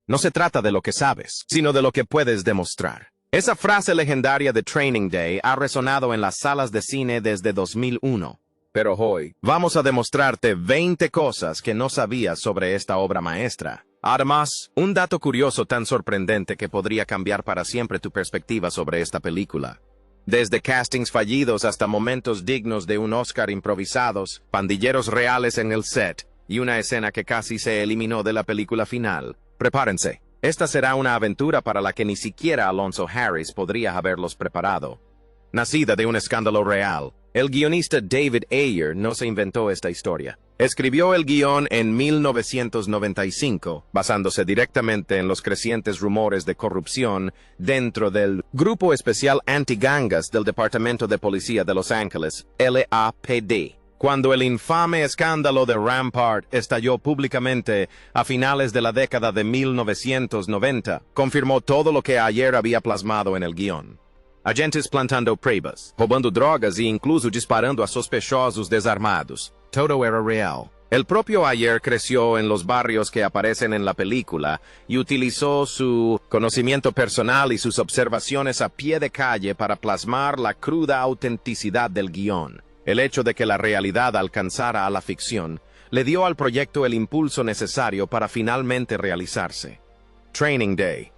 No se trata de lo que sabes, sino de lo que puedes demostrar. Esa frase legendaria de Training Day ha resonado en las salas de cine desde 2001. Pero hoy, vamos a demostrarte 20 cosas que no sabías sobre esta obra maestra. Además, un dato curioso tan sorprendente que podría cambiar para siempre tu perspectiva sobre esta película. Desde castings fallidos hasta momentos dignos de un Oscar improvisados, pandilleros reales en el set y una escena que casi se eliminó de la película final. Prepárense. Esta será una aventura para la que ni siquiera Alonzo Harris podría haberlos preparado. Nacida de un escándalo real, el guionista David Ayer no se inventó esta historia. Escribió el guión en 1995, basándose directamente en los crecientes rumores de corrupción dentro del Grupo Especial Anti-Gangas del Departamento de Policía de Los Ángeles, LAPD. Cuando el infame escándalo de Rampart estalló públicamente a finales de la década de 1990, confirmó todo lo que Ayer había plasmado en el guión. Agentes plantando pruebas, roubando drogas e incluso disparando a sospechosos desarmados. Todo era real. El propio Ayer creció en los barrios que aparecen en la película y utilizó su conocimiento personal y sus observaciones a pie de calle para plasmar la cruda autenticidad del guión. El hecho de que la realidad alcanzara a la ficción le dio al proyecto el impulso necesario para finalmente realizarse. Training Day.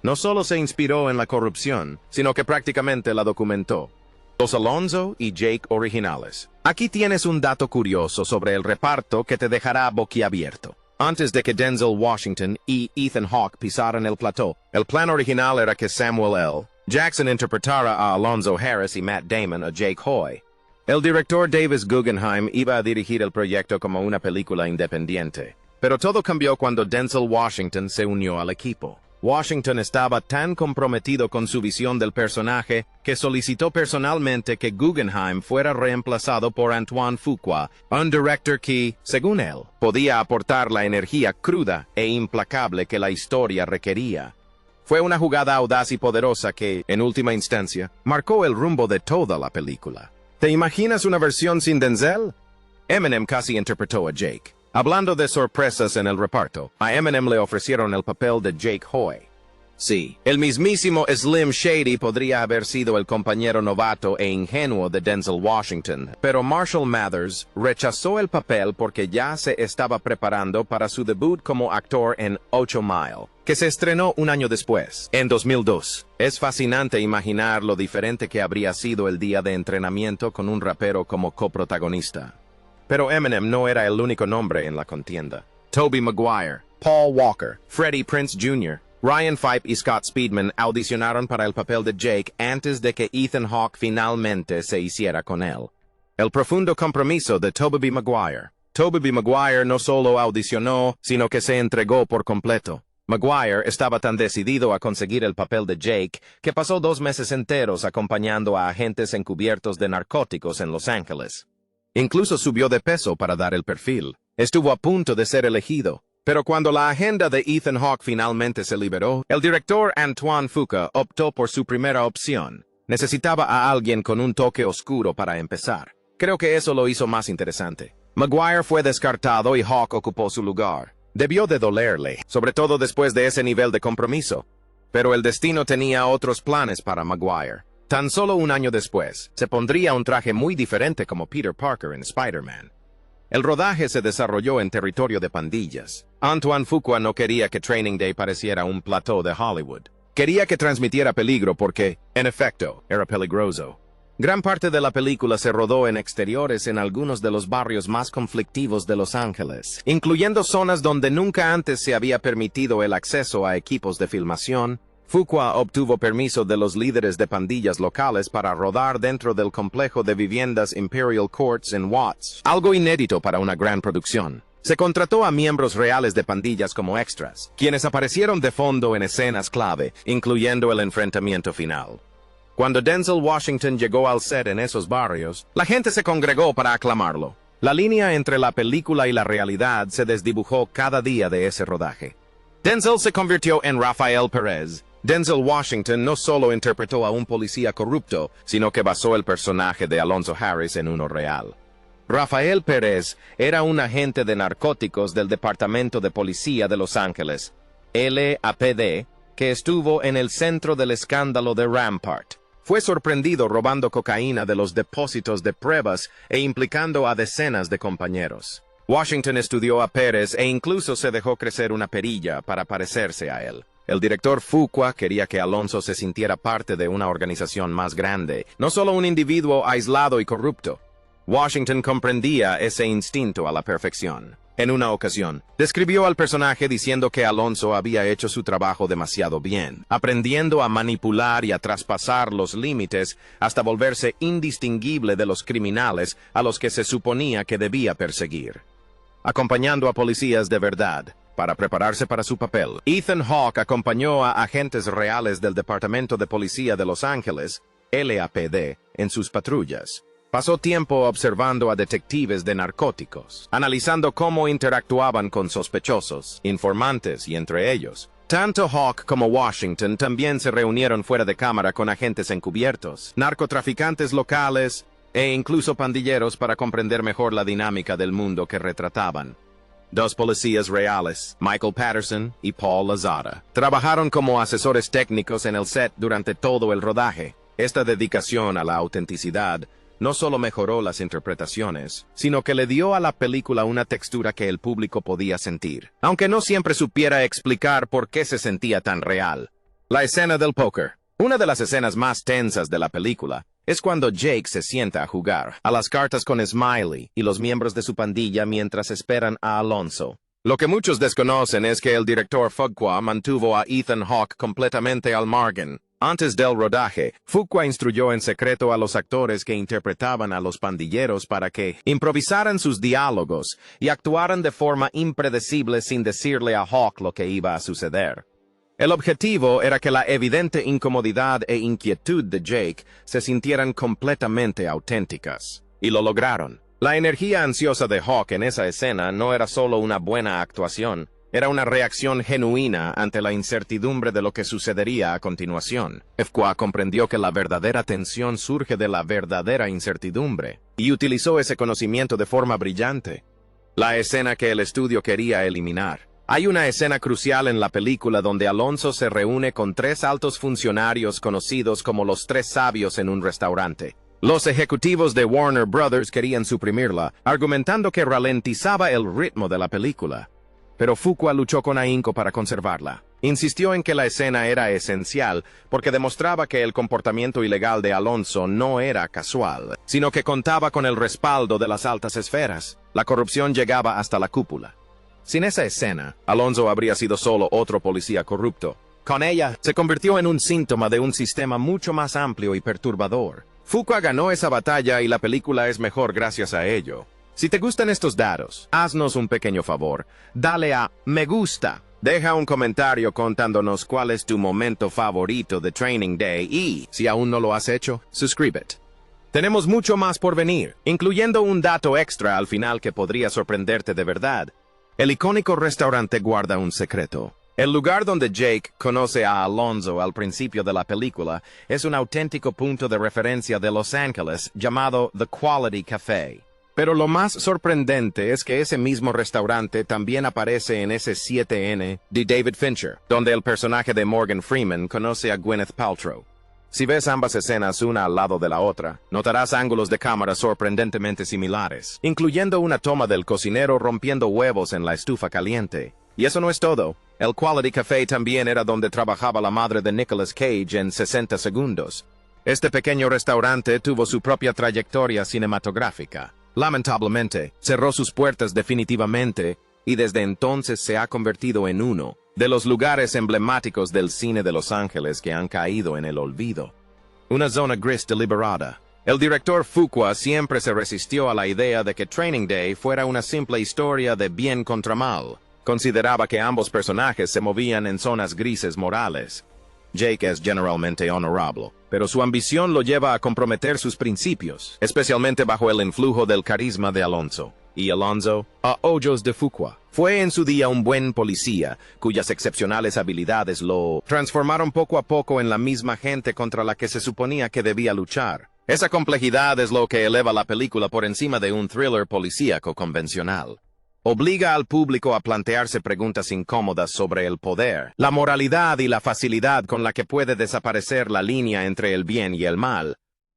No solo se inspiró en la corrupción, sino que prácticamente la documentó. Los Alonzo y Jake originales. Aquí tienes un dato curioso sobre el reparto que te dejará boquiabierto. Antes de que Denzel Washington y Ethan Hawke pisaran el plató, el plan original era que Samuel L. Jackson interpretara a Alonzo Harris y Matt Damon a Jake Hoy. El director Davis Guggenheim iba a dirigir el proyecto como una película independiente. Pero todo cambió cuando Denzel Washington se unió al equipo. Washington estaba tan comprometido con su visión del personaje que solicitó personalmente que Guggenheim fuera reemplazado por Antoine Fuqua, un director que, según él, podía aportar la energía cruda e implacable que la historia requería. Fue una jugada audaz y poderosa que, en última instancia, marcó el rumbo de toda la película. ¿Te imaginas una versión sin Denzel? Eminem casi interpretó a Jake. Hablando de sorpresas en el reparto, a Eminem le ofrecieron el papel de Jake Hoy. Sí, el mismísimo Slim Shady podría haber sido el compañero novato e ingenuo de Denzel Washington, pero Marshall Mathers rechazó el papel porque ya se estaba preparando para su debut como actor en 8 Mile, que se estrenó un año después, en 2002. Es fascinante imaginar lo diferente que habría sido el día de entrenamiento con un rapero como coprotagonista. Pero Eminem no era el único nombre en la contienda. Tobey Maguire, Paul Walker, Freddie Prinze Jr., Ryan Fipe y Scott Speedman audicionaron para el papel de Jake antes de que Ethan Hawke finalmente se hiciera con él. El profundo compromiso de Tobey Maguire. Tobey Maguire no solo audicionó, sino que se entregó por completo. Maguire estaba tan decidido a conseguir el papel de Jake que pasó 2 meses enteros acompañando a agentes encubiertos de narcóticos en Los Ángeles. Incluso subió de peso para dar el perfil. Estuvo a punto de ser elegido. Pero cuando la agenda de Ethan Hawke finalmente se liberó, el director Antoine Fuqua optó por su primera opción. Necesitaba a alguien con un toque oscuro para empezar. Creo que eso lo hizo más interesante. Maguire fue descartado y Hawke ocupó su lugar. Debió de dolerle, sobre todo después de ese nivel de compromiso. Pero el destino tenía otros planes para Maguire. Tan solo un año después, se pondría un traje muy diferente como Peter Parker en Spider-Man. El rodaje se desarrolló en territorio de pandillas. Antoine Fuqua no quería que Training Day pareciera un plató de Hollywood. Quería que transmitiera peligro porque, en efecto, era peligroso. Gran parte de la película se rodó en exteriores en algunos de los barrios más conflictivos de Los Ángeles, incluyendo zonas donde nunca antes se había permitido el acceso a equipos de filmación. Fuqua obtuvo permiso de los líderes de pandillas locales para rodar dentro del complejo de viviendas Imperial Courts en Watts, algo inédito para una gran producción. Se contrató a miembros reales de pandillas como extras, quienes aparecieron de fondo en escenas clave, incluyendo el enfrentamiento final. Cuando Denzel Washington llegó al set en esos barrios, la gente se congregó para aclamarlo. La línea entre la película y la realidad se desdibujó cada día de ese rodaje. Denzel se convirtió en Rafael Perez. Denzel Washington no solo interpretó a un policía corrupto, sino que basó el personaje de Alonzo Harris en uno real. Rafael Perez era un agente de narcóticos del Departamento de Policía de Los Ángeles. LAPD, que estuvo en el centro del escándalo de Rampart. Fue sorprendido robando cocaína de los depósitos de pruebas e implicando a decenas de compañeros. Washington estudió a Pérez e incluso se dejó crecer una perilla para parecerse a él. El director Fuqua quería que Alonso se sintiera parte de una organización más grande, no solo un individuo aislado y corrupto. Washington comprendía ese instinto a la perfección. En una ocasión, describió al personaje diciendo que Alonso había hecho su trabajo demasiado bien, aprendiendo a manipular y a traspasar los límites hasta volverse indistinguible de los criminales a los que se suponía que debía perseguir. Acompañando a policías de verdad, para prepararse para su papel, Ethan Hawke acompañó a agentes reales del Departamento de Policía de Los Ángeles, LAPD, en sus patrullas. Pasó tiempo observando a detectives de narcóticos, analizando cómo interactuaban con sospechosos, informantes y entre ellos. Tanto Hawke como Washington también se reunieron fuera de cámara con agentes encubiertos, narcotraficantes locales e incluso pandilleros para comprender mejor la dinámica del mundo que retrataban. Dos policías reales, Michael Patterson y Paul Lazada, trabajaron como asesores técnicos en el set durante todo el rodaje. Esta dedicación a la autenticidad no solo mejoró las interpretaciones, sino que le dio a la película una textura que el público podía sentir, aunque no siempre supiera explicar por qué se sentía tan real. La escena del póker. Una de las escenas más tensas de la película es cuando Jake se sienta a jugar a las cartas con Smiley y los miembros de su pandilla mientras esperan a Alonso. Lo que muchos desconocen es que el director Fuqua mantuvo a Ethan Hawke completamente al margen. Antes del rodaje, Fuqua instruyó en secreto a los actores que interpretaban a los pandilleros para que improvisaran sus diálogos y actuaran de forma impredecible sin decirle a Hawke lo que iba a suceder. El objetivo era que la evidente incomodidad e inquietud de Jake se sintieran completamente auténticas. Y lo lograron. La energía ansiosa de Hawke en esa escena no era solo una buena actuación, era una reacción genuina ante la incertidumbre de lo que sucedería a continuación. Fuqua comprendió que la verdadera tensión surge de la verdadera incertidumbre, y utilizó ese conocimiento de forma brillante. La escena que el estudio quería eliminar. Hay una escena crucial en la película donde Alonso se reúne con tres altos funcionarios conocidos como los Tres Sabios en un restaurante. Los ejecutivos de Warner Brothers querían suprimirla, argumentando que ralentizaba el ritmo de la película. Pero Fuqua luchó con ahínco para conservarla. Insistió en que la escena era esencial porque demostraba que el comportamiento ilegal de Alonso no era casual, sino que contaba con el respaldo de las altas esferas. La corrupción llegaba hasta la cúpula. Sin esa escena, Alonso habría sido solo otro policía corrupto. Con ella, se convirtió en un síntoma de un sistema mucho más amplio y perturbador. Fuqua ganó esa batalla y la película es mejor gracias a ello. Si te gustan estos datos, haznos un pequeño favor. Dale a me gusta. Deja un comentario contándonos cuál es tu momento favorito de Training Day y, si aún no lo has hecho, suscríbete. Tenemos mucho más por venir, incluyendo un dato extra al final que podría sorprenderte de verdad. El icónico restaurante guarda un secreto. El lugar donde Jake conoce a Alonso al principio de la película es un auténtico punto de referencia de Los Ángeles llamado The Quality Café. Pero lo más sorprendente es que ese mismo restaurante también aparece en ese 7N de David Fincher, donde el personaje de Morgan Freeman conoce a Gwyneth Paltrow. Si ves ambas escenas una al lado de la otra, notarás ángulos de cámara sorprendentemente similares, incluyendo una toma del cocinero rompiendo huevos en la estufa caliente. Y eso no es todo. El Quality Café también era donde trabajaba la madre de Nicolas Cage en 60 segundos. Este pequeño restaurante tuvo su propia trayectoria cinematográfica. Lamentablemente, cerró sus puertas definitivamente y desde entonces se ha convertido en uno de los lugares emblemáticos del cine de Los Ángeles que han caído en el olvido. Una zona gris deliberada. El director Fuqua siempre se resistió a la idea de que Training Day fuera una simple historia de bien contra mal. Consideraba que ambos personajes se movían en zonas grises morales. Jake es generalmente honorable, pero su ambición lo lleva a comprometer sus principios, especialmente bajo el influjo del carisma de Alonso. Y Alonso, a ojos de Fuqua, fue en su día un buen policía, cuyas excepcionales habilidades lo transformaron poco a poco en la misma gente contra la que se suponía que debía luchar. Esa complejidad es lo que eleva la película por encima de un thriller policíaco convencional. Obliga al público a plantearse preguntas incómodas sobre el poder, la moralidad y la facilidad con la que puede desaparecer la línea entre el bien y el mal.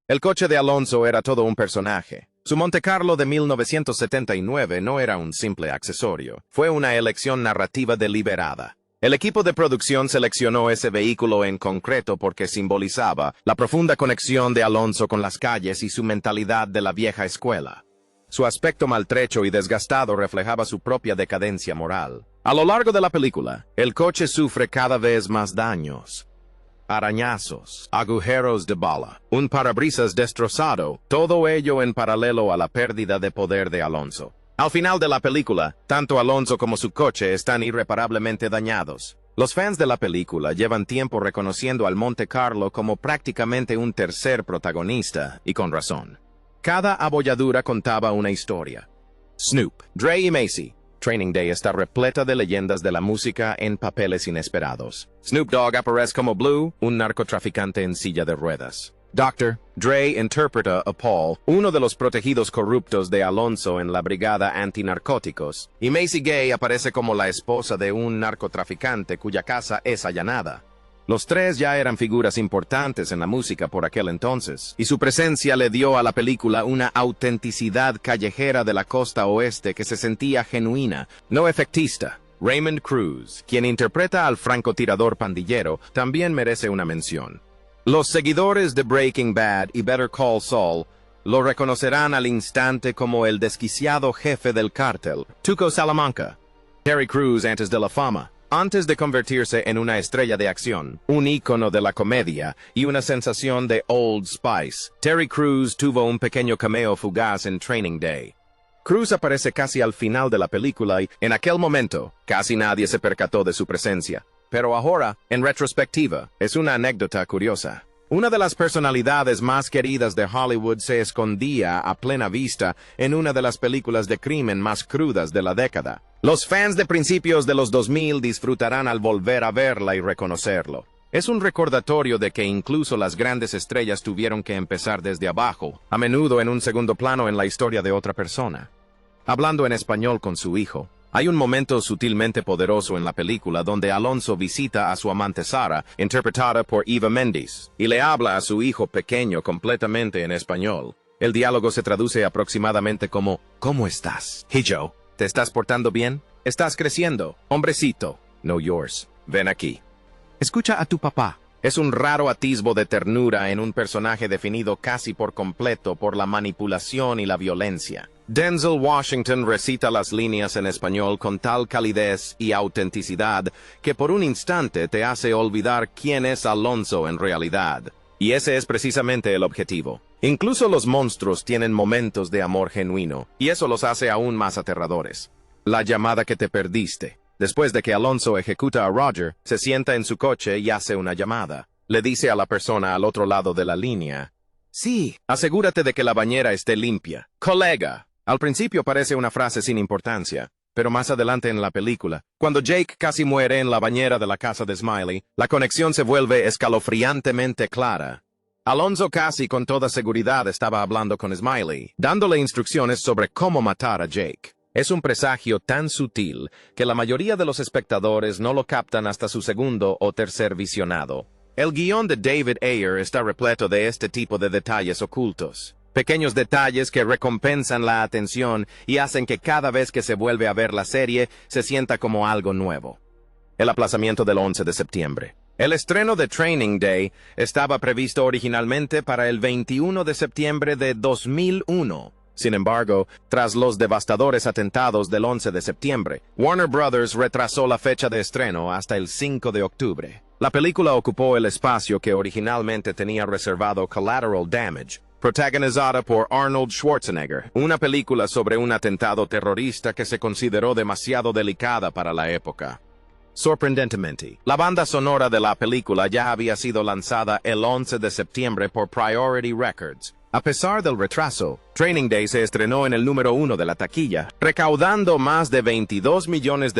El coche de Alonso era todo un personaje. Su Montecarlo de 1979 no era un simple accesorio, fue una elección narrativa deliberada. El equipo de producción seleccionó ese vehículo en concreto porque simbolizaba la profunda conexión de Alonso con las calles y su mentalidad de la vieja escuela. Su aspecto maltrecho y desgastado reflejaba su propia decadencia moral. A lo largo de la película, el coche sufre cada vez más daños. Arañazos, agujeros de bala, un parabrisas destrozado, todo ello en paralelo a la pérdida de poder de Alonso. Al final de la película, tanto Alonso como su coche están irreparablemente dañados. Los fans de la película llevan tiempo reconociendo al Monte Carlo como prácticamente un tercer protagonista, y con razón. Cada abolladura contaba una historia. Snoop, Dre y Macy. Training Day está repleta de leyendas de la música en papeles inesperados. Snoop Dogg aparece como Blue, un narcotraficante en silla de ruedas. Dr. Dre interpreta a Paul, uno de los protegidos corruptos de Alonso en la brigada antinarcóticos, y Macy Gay aparece como la esposa de un narcotraficante cuya casa es allanada. Los tres ya eran figuras importantes en la música por aquel entonces, y su presencia le dio a la película una autenticidad callejera de la costa oeste que se sentía genuina, no efectista. Raymond Cruz, quien interpreta al francotirador pandillero, también merece una mención. Los seguidores de Breaking Bad y Better Call Saul lo reconocerán al instante como el desquiciado jefe del cártel, Tuco Salamanca. Terry Crews antes de la fama. Antes de convertirse en una estrella de acción, un ícono de la comedia y una sensación de Old Spice, Terry Crews tuvo un pequeño cameo fugaz en Training Day. Crews aparece casi al final de la película y, en aquel momento, casi nadie se percató de su presencia. Pero ahora, en retrospectiva, es una anécdota curiosa. Una de las personalidades más queridas de Hollywood se escondía a plena vista en una de las películas de crimen más crudas de la década. Los fans de principios de los 2000 disfrutarán al volver a verla y reconocerlo. Es un recordatorio de que incluso las grandes estrellas tuvieron que empezar desde abajo, a menudo en un segundo plano en la historia de otra persona. Hablando en español con su hijo, hay un momento sutilmente poderoso en la película donde Alonso visita a su amante Sara, interpretada por Eva Mendes, y le habla a su hijo pequeño completamente en español. El diálogo se traduce aproximadamente como, ¿cómo estás? Hey Joe, ¿te estás portando bien? ¿Estás creciendo? Hombrecito. No yours. Ven aquí. Escucha a tu papá. Es un raro atisbo de ternura en un personaje definido casi por completo por la manipulación y la violencia. Denzel Washington recita las líneas en español con tal calidez y autenticidad que por un instante te hace olvidar quién es Alonso en realidad. Y ese es precisamente el objetivo. Incluso los monstruos tienen momentos de amor genuino, y eso los hace aún más aterradores. La llamada que te perdiste. Después de que Alonso ejecuta a Roger, se sienta en su coche y hace una llamada. Le dice a la persona al otro lado de la línea: sí, asegúrate de que la bañera esté limpia. Colega. Al principio parece una frase sin importancia, pero más adelante en la película, cuando Jake casi muere en la bañera de la casa de Smiley, la conexión se vuelve escalofriantemente clara. Alonso casi con toda seguridad estaba hablando con Smiley, dándole instrucciones sobre cómo matar a Jake. Es un presagio tan sutil que la mayoría de los espectadores no lo captan hasta su segundo o tercer visionado. El guión de David Ayer está repleto de este tipo de detalles ocultos. Pequeños detalles que recompensan la atención y hacen que cada vez que se vuelve a ver la serie se sienta como algo nuevo. El aplazamiento del 11 de septiembre. El estreno de Training Day estaba previsto originalmente para el 21 de septiembre de 2001. Sin embargo, tras los devastadores atentados del 11 de septiembre, Warner Brothers retrasó la fecha de estreno hasta el 5 de octubre. La película ocupó el espacio que originalmente tenía reservado Collateral Damage, protagonizada por Arnold Schwarzenegger, una película sobre un atentado terrorista que se consideró demasiado delicada para la época. Sorprendentemente, la banda sonora de la película ya había sido lanzada el 11 de septiembre por Priority Records. A pesar del retraso, Training Day se estrenó en el número 1 de la taquilla, recaudando más de $22 millones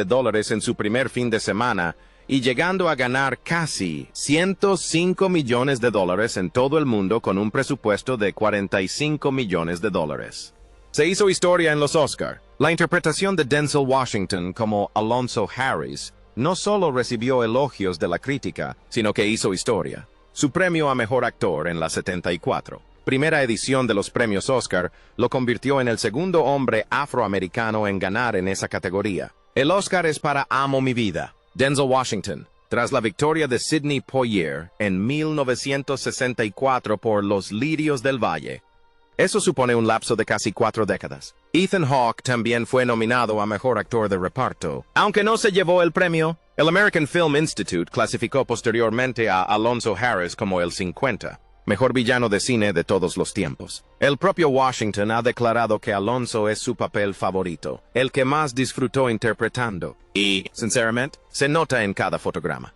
en su primer fin de semana y llegando a ganar casi $105 millones en todo el mundo con un presupuesto de $45 millones. Se hizo historia en los Oscar. La interpretación de Denzel Washington como Alonzo Harris no solo recibió elogios de la crítica, sino que hizo historia. Su premio a Mejor Actor en la 74, primera edición de los premios Oscar, lo convirtió en el segundo hombre afroamericano en ganar en esa categoría. El Oscar es para Amo mi vida, Denzel Washington, tras la victoria de Sidney Poitier en 1964 por Los Lirios del Valle. Eso supone un lapso de casi 4 décadas. Ethan Hawke también fue nominado a Mejor Actor de Reparto. Aunque no se llevó el premio, el American Film Institute clasificó posteriormente a Alonzo Harris como el 50, mejor villano de cine de todos los tiempos. El propio Washington ha declarado que Alonzo es su papel favorito, el que más disfrutó interpretando. Y, sinceramente, se nota en cada fotograma.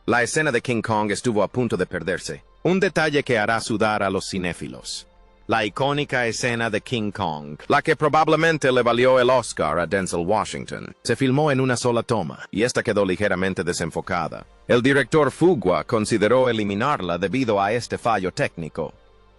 La escena de King Kong estuvo a punto de perderse, un detalle que hará sudar a los cinéfilos. La icónica escena de King Kong, la que probablemente le valió el Oscar a Denzel Washington, se filmó en una sola toma, y esta quedó ligeramente desenfocada. El director Fuqua consideró eliminarla debido a este fallo técnico,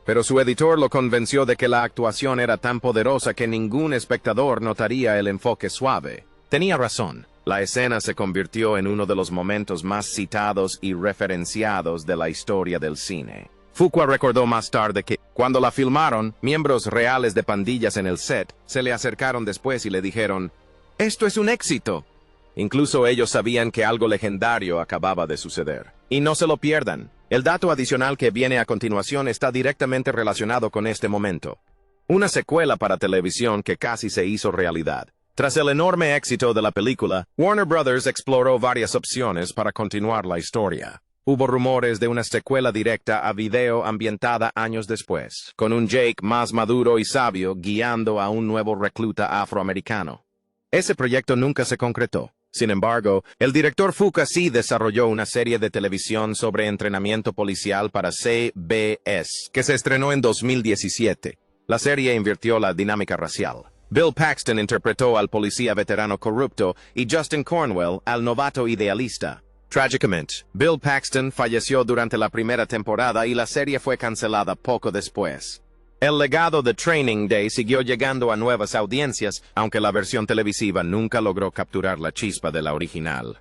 pero su editor lo convenció de que la actuación era tan poderosa que ningún espectador notaría el enfoque suave. Tenía razón. La escena se convirtió en uno de los momentos más citados y referenciados de la historia del cine. Fuqua recordó más tarde que, cuando la filmaron, miembros reales de pandillas en el set se le acercaron después y le dijeron, «¡Esto es un éxito!». Incluso ellos sabían que algo legendario acababa de suceder. Y no se lo pierdan. El dato adicional que viene a continuación está directamente relacionado con este momento. Una secuela para televisión que casi se hizo realidad. Tras el enorme éxito de la película, Warner Brothers exploró varias opciones para continuar la historia. Hubo rumores de una secuela directa a video ambientada años después, con un Jake más maduro y sabio guiando a un nuevo recluta afroamericano. Ese proyecto nunca se concretó. Sin embargo, el director Fuqua sí desarrolló una serie de televisión sobre entrenamiento policial para CBS, que se estrenó en 2017. La serie invirtió la dinámica racial. Bill Paxton interpretó al policía veterano corrupto y Justin Cornwell al novato idealista. Trágicamente, Bill Paxton falleció durante la primera temporada y la serie fue cancelada poco después. El legado de Training Day siguió llegando a nuevas audiencias, aunque la versión televisiva nunca logró capturar la chispa de la original.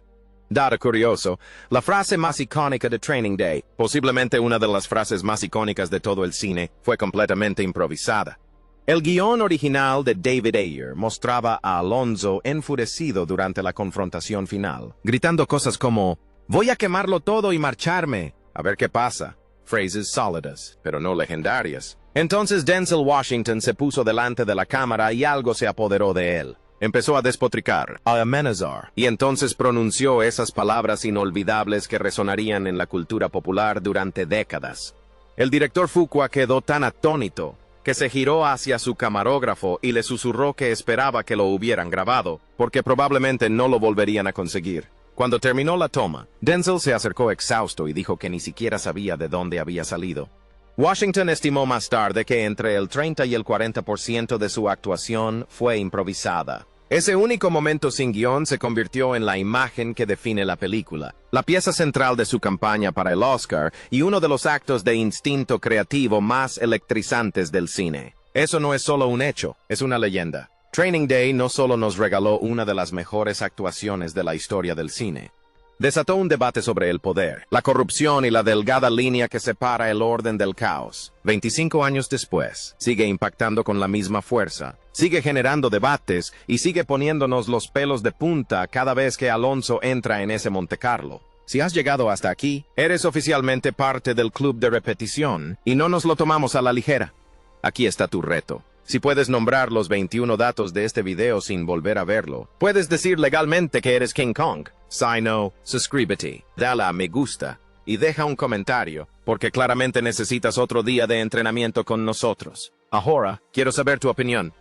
Dato curioso, la frase más icónica de Training Day, posiblemente una de las frases más icónicas de todo el cine, fue completamente improvisada. El guión original de David Ayer mostraba a Alonzo enfurecido durante la confrontación final, gritando cosas como, «Voy a quemarlo todo y marcharme, a ver qué pasa». Frases sólidas, pero no legendarias. Entonces Denzel Washington se puso delante de la cámara y algo se apoderó de él. Empezó a despotricar, a amenazar, y entonces pronunció esas palabras inolvidables que resonarían en la cultura popular durante décadas. El director Fuqua quedó tan atónito que se giró hacia su camarógrafo y le susurró que esperaba que lo hubieran grabado, porque probablemente no lo volverían a conseguir. Cuando terminó la toma, Denzel se acercó exhausto y dijo que ni siquiera sabía de dónde había salido. Washington estimó más tarde que entre el 30 y el 40% de su actuación fue improvisada. Ese único momento sin guión se convirtió en la imagen que define la película, la pieza central de su campaña para el Oscar y uno de los actos de instinto creativo más electrizantes del cine. Eso no es solo un hecho, es una leyenda. Training Day no solo nos regaló una de las mejores actuaciones de la historia del cine. Desató un debate sobre el poder, la corrupción y la delgada línea que separa el orden del caos. 25 años después, sigue impactando con la misma fuerza, sigue generando debates y sigue poniéndonos los pelos de punta cada vez que Alonzo entra en ese Montecarlo. Si has llegado hasta aquí, eres oficialmente parte del club de repetición y no nos lo tomamos a la ligera. Aquí está tu reto. Si puedes nombrar los 21 datos de este video sin volver a verlo, puedes decir legalmente que eres King Kong. Si no, suscríbete, dale a me gusta y deja un comentario, porque claramente necesitas otro día de entrenamiento con nosotros. Ahora, quiero saber tu opinión.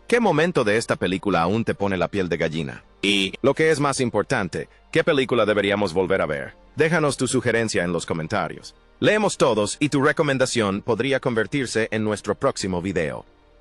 ¿Qué momento de esta película aún te pone la piel de gallina? Y, lo que es más importante, ¿qué película deberíamos volver a ver? Déjanos tu sugerencia en los comentarios. Leemos todos y tu recomendación podría convertirse en nuestro próximo video.